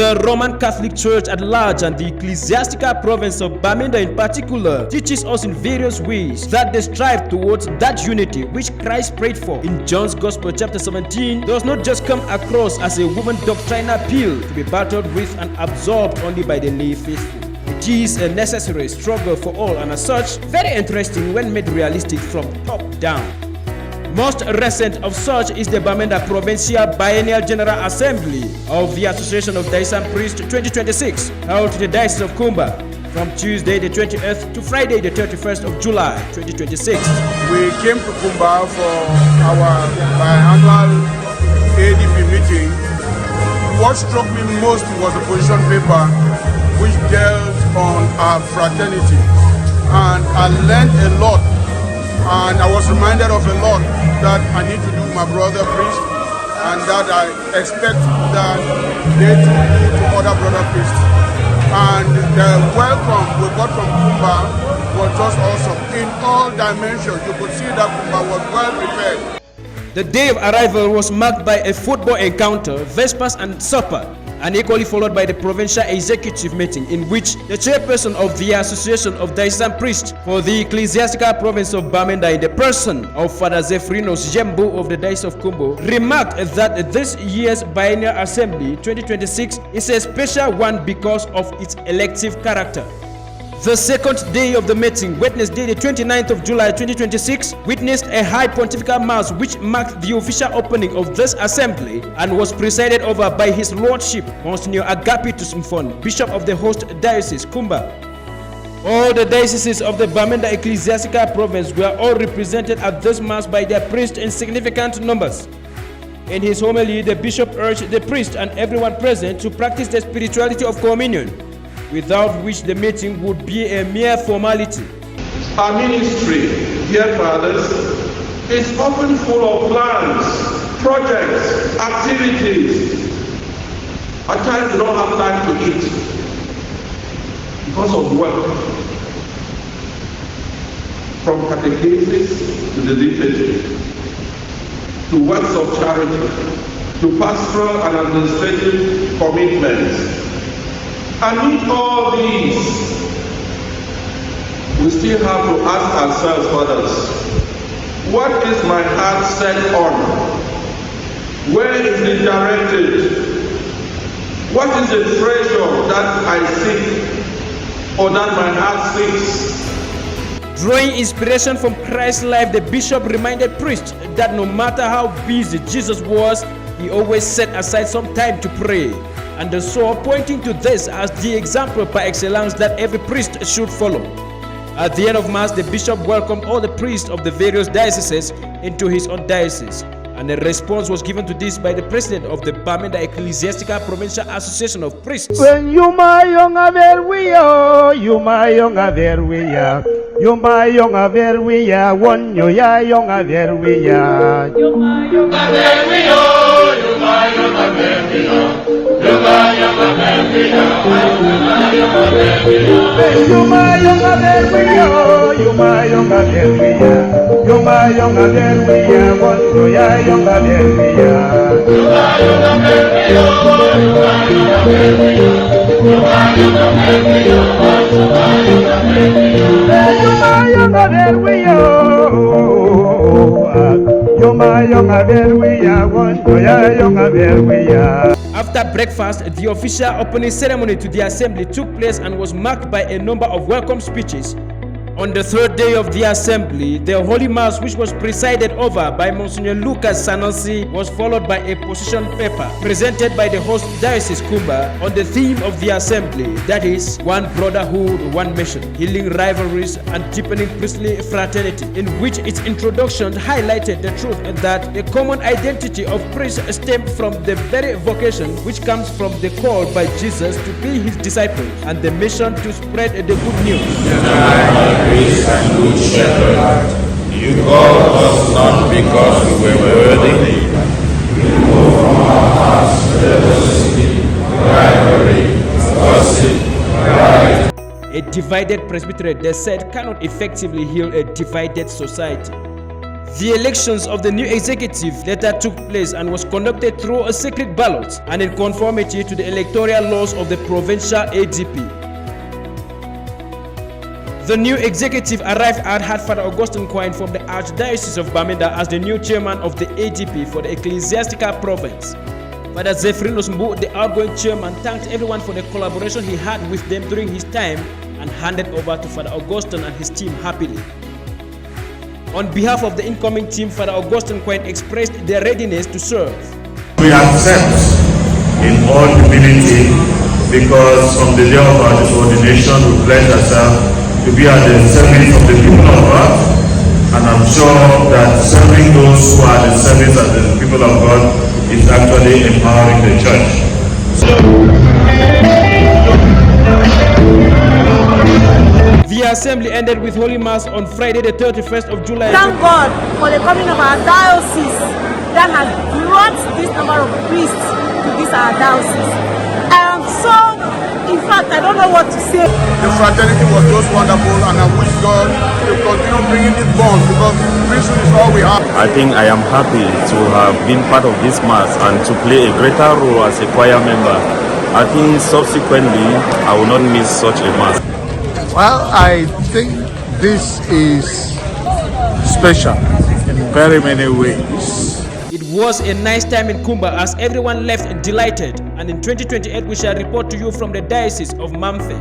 The Roman Catholic Church at large and the ecclesiastical province of Bamenda in particular teaches us in various ways that they strive towards that unity which Christ prayed for in John's Gospel chapter 17 does not just come across as a woman doctrinal pill to be battled with and absorbed only by the lay faithful. It is a necessary struggle for all and as such, very interesting when made realistic from top down. Most recent of such is the Bamenda Provincial Biennial General Assembly of the Association of Diocesan Priests 2026, held to the Diocese of Kumba from Tuesday the 20th to Friday the 31st of July 2026. We came to Kumba for our biannual ADP meeting. What struck me most was the position paper which dealt on our fraternity, and I learned a lot, and I was reminded of a lot that I need to do my brother priest, and that I expect that they to do to other brother priests. And the welcome we got from Kumba was just awesome. In all dimensions, you could see that Kumba was well prepared. The day of arrival was marked by a football encounter, vespers and supper, and equally followed by the provincial executive meeting in which the chairperson of the Association of Diocesan Priests for the ecclesiastical province of Bamenda in the person of Father Zefrinos Jembo of the Diocese of Kumba remarked that this year's Biennial Assembly 2026 is a special one because of its elective character. The second day of the meeting, Wednesday the 29th of July 2026, witnessed a high pontifical mass which marked the official opening of this assembly and was presided over by His Lordship, Monsignor Agapitus Mfon, Bishop of the host diocese, Kumba. All the dioceses of the Bamenda Ecclesiastical Province were all represented at this mass by their priests in significant numbers. In his homily, the bishop urged the priest and everyone present to practice the spirituality of communion, without which the meeting would be a mere formality. Our ministry, dear fathers, is often full of plans, projects, activities. At times we don't have time to eat because of work. From catechesis to the liturgy, to works of charity, to pastoral and administrative commitments. Amid all these, we still have to ask ourselves, fathers, what is my heart set on? Where is it directed? What is the treasure that I seek or that my heart seeks? Drawing inspiration from Christ's life, the bishop reminded priests that no matter how busy Jesus was, he always set aside some time to pray. And so pointing to this as the example par excellence that every priest should follow. At the end of Mass, the bishop welcomed all the priests of the various dioceses into his own diocese, and a response was given to this by the president of the Bamenda Ecclesiastical Provincial Association of Priests. When you my young averwia, you my young averwia, you my young averwia, one you ya young averwia, you my young averwia, you my young averwia. You my young America, you my young America, you my young America, you my young America, what do ya young America? You my young America, you my young America, you my young America, what do ya young America? You my young America, what do ya young America? After breakfast, the official opening ceremony to the assembly took place and was marked by a number of welcome speeches. On the third day of the assembly, the Holy Mass, which was presided over by Monsignor Lucas Sanansi, was followed by a position paper presented by the host diocese Kumba on the theme of the assembly, that is, one brotherhood, one mission, healing rivalries and deepening priestly fraternity, in which its introduction highlighted the truth that the common identity of priests stemmed from the very vocation which comes from the call by Jesus to be his disciples and the mission to spread the good news. Priest and good shepherd, you called us not because we were worthy. Remove from our hearts jealousy, rivalry, gossip, pride. A divided presbyterate, they said, cannot effectively heal a divided society. The elections of the new executive later took place and was conducted through a secret ballot and in conformity to the electoral laws of the Provincial ADP. The new executive arrived and had Father Augustine Quine from the Archdiocese of Bamenda as the new chairman of the ADP for the ecclesiastical province. Father Zephyrinus Mbu, the outgoing chairman, thanked everyone for the collaboration he had with them during his time and handed over to Father Augustine and his team happily. On behalf of the incoming team, Father Augustine Quine expressed their readiness to serve. We accept in all humility because from the day of our ordination we pledge ourselves to be at the service of the people of God, and I'm sure that serving those who are the service of the people of God is actually empowering the church. The assembly ended with Holy Mass on Friday the 31st of July. Thank God for the coming of our diocese that has brought this number of priests to this our diocese. I am so, in fact, I don't know what to say. The fraternity was just wonderful, and I wish God to continue bringing this bond because priesthood is all we have. I think I am happy to have been part of this mass and to play a greater role as a choir member. I think subsequently I will not miss such a mass. Well, I think this is special in very many ways. It was a nice time in Kumba as everyone left delighted, and in 2028 we shall report to you from the Diocese of Mamfe.